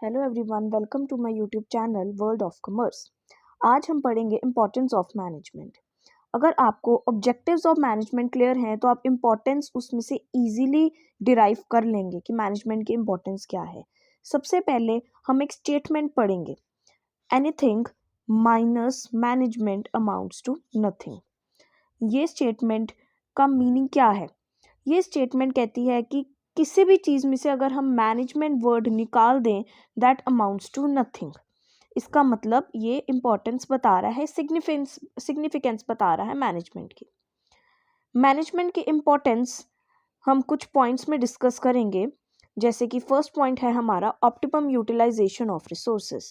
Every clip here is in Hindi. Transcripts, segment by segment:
Hello everyone, welcome to my YouTube channel world of commerce. आज हम पढ़ेंगे इम्पोर्टेंस ऑफ मैनेजमेंट। अगर आपको ऑब्जेक्टिव्स ऑफ मैनेजमेंट क्लियर हैं तो आप इम्पोर्टेंस उसमें से इजीली डिराइव कर लेंगे कि मैनेजमेंट की इम्पोर्टेंस क्या है। सबसे पहले हम एक स्टेटमेंट पढ़ेंगे, anything minus management amounts to nothing. ये स्टेटमेंट का मीनिंग क्या है? ये स्टेटमेंट कहती है कि किसी भी चीज़ में से अगर हम मैनेजमेंट वर्ड निकाल दें, दैट अमाउंट्स टू नथिंग। इसका मतलब ये इम्पोर्टेंस बता रहा है, सिग्निफिकेंस बता रहा है मैनेजमेंट की। मैनेजमेंट की इम्पोर्टेंस हम कुछ पॉइंट्स में डिस्कस करेंगे। जैसे कि फर्स्ट पॉइंट है हमारा optimum utilisation of resources.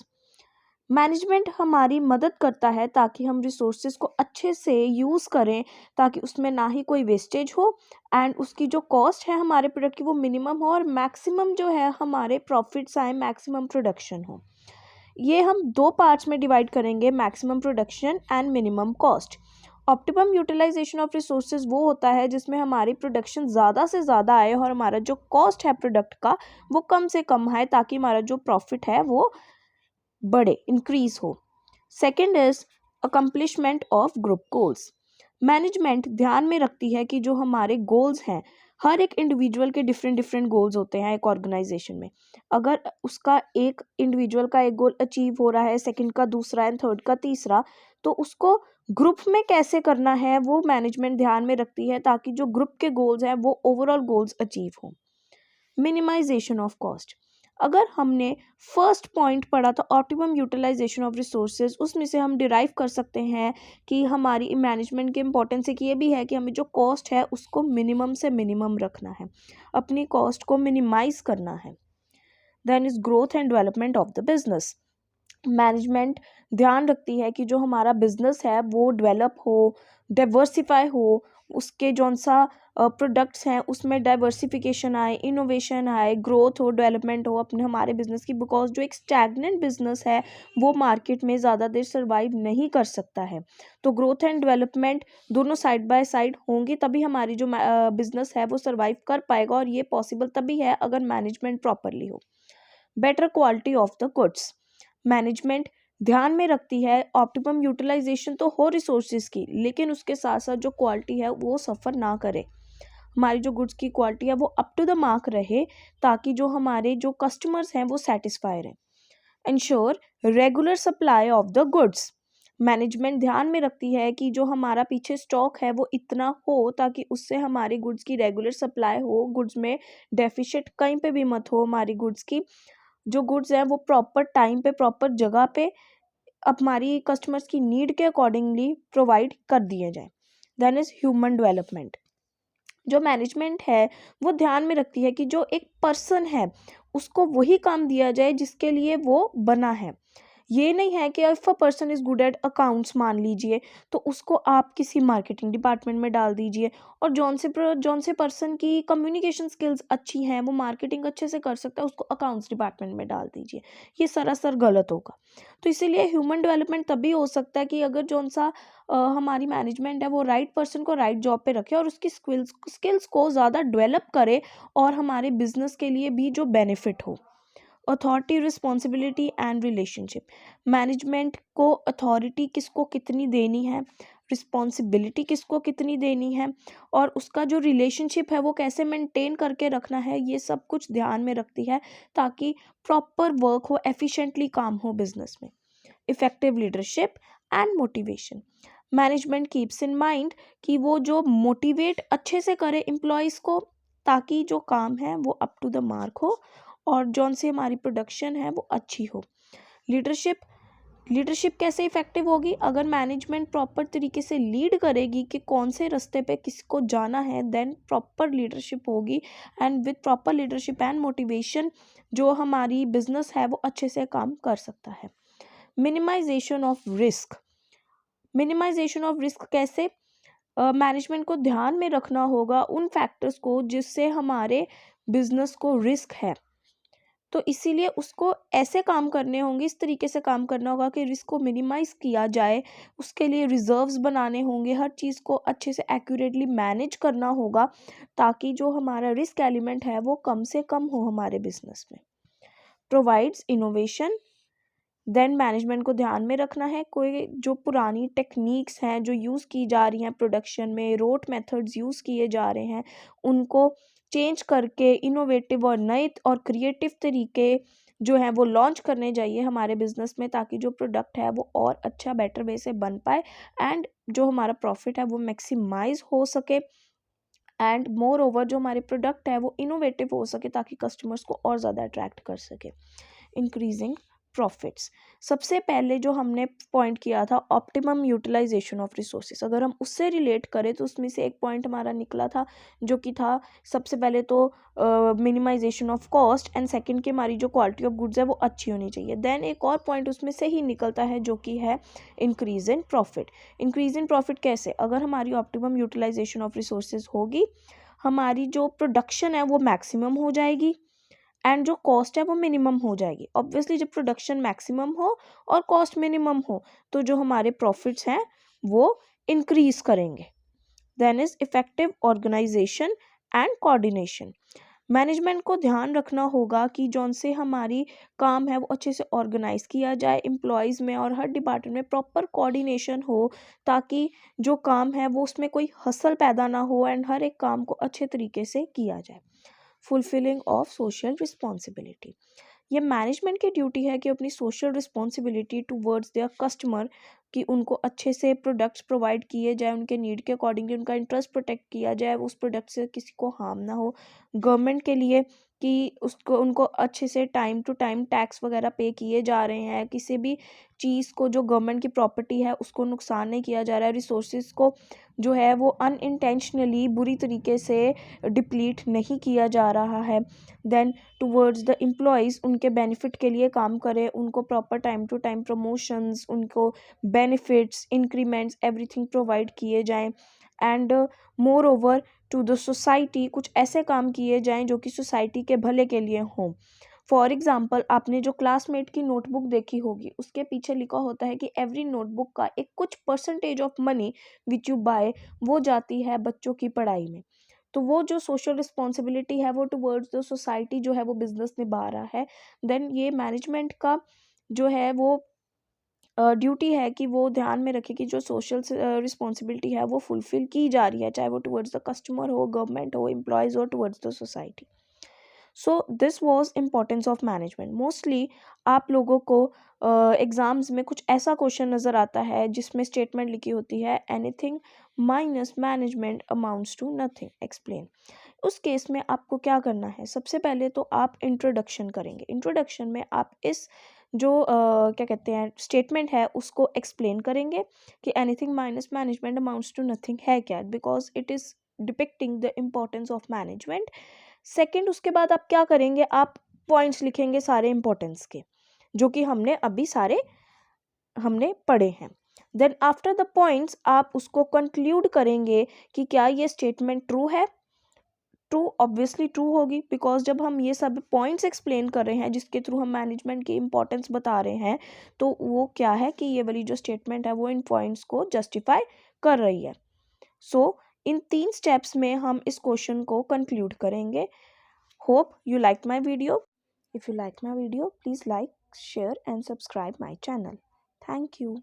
Management हमारी मदद करता है ताकि हम रिसोर्सेज को अच्छे से यूज़ करें, ताकि उसमें ना ही कोई वेस्टेज हो एंड उसकी जो कॉस्ट है हमारे प्रोडक्ट की वो मिनिमम हो और मैक्सिमम जो है हमारे प्रॉफिट्स आए, मैक्सिमम प्रोडक्शन हो। ये हम दो पार्ट्स में डिवाइड करेंगे, maximum production and minimum cost. Optimum utilisation of resources वो होता है जिसमें हमारी प्रोडक्शन ज़्यादा से ज़्यादा आए और हमारा जो कॉस्ट है प्रोडक्ट का वो कम से कम आए, ताकि हमारा जो प्रॉफिट है वो बढ़े, इंक्रीज हो। Second is accomplishment of group goals. Management ध्यान में रखती है कि जो हमारे गोल्स हैं, हर एक इंडिविजुअल के डिफरेंट डिफरेंट गोल्स होते हैं एक ऑर्गेनाइजेशन में। अगर उसका एक इंडिविजुअल का एक गोल अचीव हो रहा है, सेकंड का दूसरा एंड थर्ड का तीसरा, तो उसको ग्रुप में कैसे करना है वो मैनेजमेंट ध्यान में रखती है, ताकि जो ग्रुप के गोल्स हैं वो ओवरऑल गोल्स अचीव हो। Minimisation of cost. अगर हमने फर्स्ट पॉइंट पढ़ा था ऑप्टिमम यूटिलाइजेशन ऑफ रिसोर्सेज, उसमें से हम डिराइव कर सकते हैं कि हमारी मैनेजमेंट के इम्पोर्टेंस एक ये भी है कि हमें जो कॉस्ट है उसको मिनिमम से मिनिमम रखना है, अपनी कॉस्ट को मिनिमाइज करना है। Then is growth and development of the business. Management ध्यान रखती है कि जो हमारा बिजनेस है वो डेवलप हो, डाइवर्सिफाई हो, उसके जौन सा प्रोडक्ट्स हैं उसमें डाइवर्सिफिकेशन आए, इनोवेशन आए, ग्रोथ हो, डेवलपमेंट हो अपने हमारे बिजनेस की। बिकॉज जो एक स्टैगनेंट बिजनेस है वो मार्केट में ज़्यादा देर सर्वाइव नहीं कर सकता है। तो ग्रोथ एंड डेवलपमेंट दोनों साइड बाय साइड होंगी, तभी हमारी जो बिजनेस है वो सर्वाइव कर पाएगा, और ये पॉसिबल तभी है अगर मैनेजमेंट प्रॉपरली हो। Better quality of the goods. Management ध्यान में रखती है ऑप्टिमम यूटिलाइजेशन तो हो रिसोर्सेज की, लेकिन उसके साथ साथ जो क्वालिटी है वो सफ़र ना करे। हमारी जो गुड्स की क्वालिटी है वो अप टू द मार्क रहे, ताकि जो हमारे जो कस्टमर्स हैं वो सेटिस्फाई रहें। Ensure regular supply of the goods. Management ध्यान में रखती है कि जो हमारा पीछे स्टॉक है वो इतना हो ताकि उससे हमारी गुड्स की रेगुलर सप्लाई हो, गुड्स में डेफिशिट कहीं पे भी मत हो। हमारी गुड्स की जो गुड्स हैं वो प्रॉपर टाइम पे, प्रॉपर जगह पे हमारी कस्टमर्स की नीड के अकॉर्डिंगली प्रोवाइड कर दिए जाएं। Then is human development. जो मैनेजमेंट है वो ध्यान में रखती है कि जो एक पर्सन है उसको वही काम दिया जाए जिसके लिए वो बना है। ये नहीं है कि if a person is good at accounts मान लीजिए, तो उसको आप किसी मार्केटिंग डिपार्टमेंट में डाल दीजिए, और जौन से पर्सन की कम्युनिकेशन स्किल्स अच्छी हैं, वो मार्केटिंग अच्छे से कर सकता है, उसको अकाउंट्स डिपार्टमेंट में डाल दीजिए। ये सरासर गलत होगा। तो इसीलिए ह्यूमन डेवलपमेंट तभी हो सकता है कि अगर जौन सा हमारी मैनेजमेंट है वो राइट पर्सन को राइट जॉब पे रखे और उसकी स्किल्स को ज़्यादा डेवलप करे, और हमारे बिजनेस के लिए भी जो बेनिफिट हो। Authority, responsibility and relationship. Management को अथॉरिटी किसको कितनी देनी है, रिस्पॉन्सिबिलिटी किसको कितनी देनी है, और उसका जो रिलेशनशिप है वो कैसे मेंटेन करके रखना है, ये सब कुछ ध्यान में रखती है, ताकि प्रॉपर वर्क हो, एफिशिएंटली काम हो बिजनेस में। Effective leadership and motivation. Management keeps in mind कि वो जो मोटिवेट अच्छे से करे एम्प्लॉयज़ को, ताकि जो काम है वो अप टू द मार्क हो और जौन से हमारी प्रोडक्शन है वो अच्छी हो। लीडरशिप। लीडरशिप कैसे इफेक्टिव होगी? अगर मैनेजमेंट प्रॉपर तरीके से लीड करेगी कि कौन से रास्ते पे किसको जाना है, देन प्रॉपर लीडरशिप होगी, and with proper leadership and motivation जो हमारी बिजनेस है वो अच्छे से काम कर सकता है। Minimisation of risk. Minimisation of risk कैसे? मैनेजमेंट को ध्यान में रखना होगा उन फैक्टर्स को जिससे हमारे बिजनेस को रिस्क है, तो इसीलिए उसको ऐसे काम करने होंगे, इस तरीके से काम करना होगा कि रिस्क को मिनिमाइज़ किया जाए। उसके लिए रिजर्व्स बनाने होंगे, हर चीज़ को अच्छे से एक्यूरेटली मैनेज करना होगा, ताकि जो हमारा रिस्क एलिमेंट है वो कम से कम हो हमारे बिजनेस में। Provides innovation. देन मैनेजमेंट को ध्यान में रखना है कोई जो पुरानी टेक्निक्स हैं जो यूज़ की जा रही हैं प्रोडक्शन में, रोट मेथड्स यूज़ किए जा रहे हैं, उनको चेंज करके इनोवेटिव और नए और क्रिएटिव तरीके जो हैं वो लॉन्च करने चाहिए हमारे बिजनेस में, ताकि जो प्रोडक्ट है वो और अच्छा बेटर वे से बन पाए एंड जो हमारा प्रॉफिट है वो मैक्सिमाइज हो सके एंड मोर ओवर जो हमारे प्रोडक्ट है वो इनोवेटिव हो सके ताकि कस्टमर्स को और ज़्यादा अट्रैक्ट कर सके। इंक्रीजिंग प्रॉफिट्स, सबसे पहले जो हमने पॉइंट किया था ऑप्टिमम यूटिलाइजेशन ऑफ रिसोर्सेज, अगर हम उससे रिलेट करें तो उसमें से एक पॉइंट हमारा निकला था जो कि था सबसे पहले तो minimisation of cost and second की हमारी जो क्वालिटी ऑफ गुड्स है वो अच्छी होनी चाहिए। देन एक और पॉइंट उसमें से ही निकलता है जो कि है increase in profit. Increase in profit कैसे, अगर हमारी ऑप्टिमम यूटिलाइजेशन ऑफ रिसोर्सेज होगी, हमारी जो प्रोडक्शन है वो मैक्सिमम हो जाएगी एंड जो कॉस्ट है वो मिनिमम हो जाएगी। ऑब्वियसली जब प्रोडक्शन मैक्सिमम हो और कॉस्ट मिनिमम हो तो जो हमारे प्रॉफिट्स हैं वो इंक्रीज करेंगे। Then is effective organisation and coordination, management को ध्यान रखना होगा कि जौन से हमारी काम है वो अच्छे से ऑर्गेनाइज किया जाए एम्प्लॉयज़ में और हर डिपार्टमेंट में प्रॉपर कोऑर्डिनेशन हो, ताकि जो काम है वो उसमें कोई हसल पैदा ना हो एंड हर एक काम को अच्छे तरीके से किया जाए। फुलफिलिंग ऑफ सोशल रिस्पॉन्सिबिलिटी, ये मैनेजमेंट की ड्यूटी है कि अपनी social responsibility towards their customer कि उनको अच्छे से प्रोडक्ट्स प्रोवाइड किए जाए, उनके नीड के अकॉर्डिंगली उनका इंटरेस्ट प्रोटेक्ट किया जाए, उस प्रोडक्ट से किसी को हार्म ना हो। गवर्नमेंट के लिए कि उसको उनको अच्छे से टाइम टू टाइम टैक्स वगैरह पे किए जा रहे हैं, किसी भी चीज़ को जो गवर्नमेंट की प्रॉपर्टी है उसको नुकसान नहीं किया जा रहा है, रिसोर्सेज को जो है वो अनइंटेंशनली बुरी तरीके से डिप्लीट नहीं किया जा रहा है। देन टूवर्ड्स द एम्प्लॉयज़, उनके बेनिफिट के लिए काम करें, उनको proper time to time promotions, उनको बेनिफिट्स, इंक्रीमेंट्स, एवरीथिंग प्रोवाइड किए जाएं and moreover to the society, कुछ ऐसे काम किए जाएं जो कि सोसाइटी के भले के लिए हों। फॉर एग्जाम्पल आपने जो क्लासमेट की नोटबुक देखी होगी उसके पीछे लिखा होता है कि एवरी नोटबुक का एक कुछ percentage of money which you buy वो जाती है बच्चों की पढ़ाई में। तो वो जो सोशल रिस्पॉन्सिबिलिटी है वो टुवर्ड्स द सोसाइटी जो है वो बिजनेस निभा रहा है। देन ये मैनेजमेंट का जो है वो ड्यूटी है कि वो ध्यान में रखे कि जो सोशल रिस्पॉन्सिबिलिटी है वो फुलफिल की जा रही है, चाहे वो टुवर्ड्स द कस्टमर हो, गवर्नमेंट हो, एम्प्लॉयज़ हो, towards the society. So this was importance of management. Mostly आप लोगों को एग्ज़ाम्स में कुछ ऐसा क्वेश्चन नज़र आता है जिसमें स्टेटमेंट लिखी होती है anything minus management amounts to nothing, explain. उस केस में आपको क्या करना है, सबसे पहले तो आप इंट्रोडक्शन करेंगे। इंट्रोडक्शन में आप इस जो क्या कहते हैं स्टेटमेंट है उसको एक्सप्लेन करेंगे कि anything minus management amounts to nothing है क्या, because it is depicting the importance of management. Second उसके बाद आप क्या करेंगे, आप पॉइंट्स लिखेंगे सारे इंपॉर्टेंस के जो कि हमने अभी सारे हमने पढ़े हैं। देन आफ्टर द पॉइंट्स आप उसको कंक्लूड करेंगे कि क्या ये स्टेटमेंट ट्रू है। ट्रू ऑब्वियसली ट्रू होगी, बिकॉज जब हम ये सब पॉइंट्स एक्सप्लेन कर रहे हैं जिसके थ्रू हम मैनेजमेंट की इंपॉर्टेंस बता रहे हैं, तो वो क्या है कि ये वाली जो स्टेटमेंट है वो इन पॉइंट्स को जस्टिफाई कर रही है। सो इन 3 स्टेप्स में हम इस क्वेश्चन को कंक्लूड करेंगे। Hope you like my video. If you like my video please like, share and subscribe my channel. Thank you.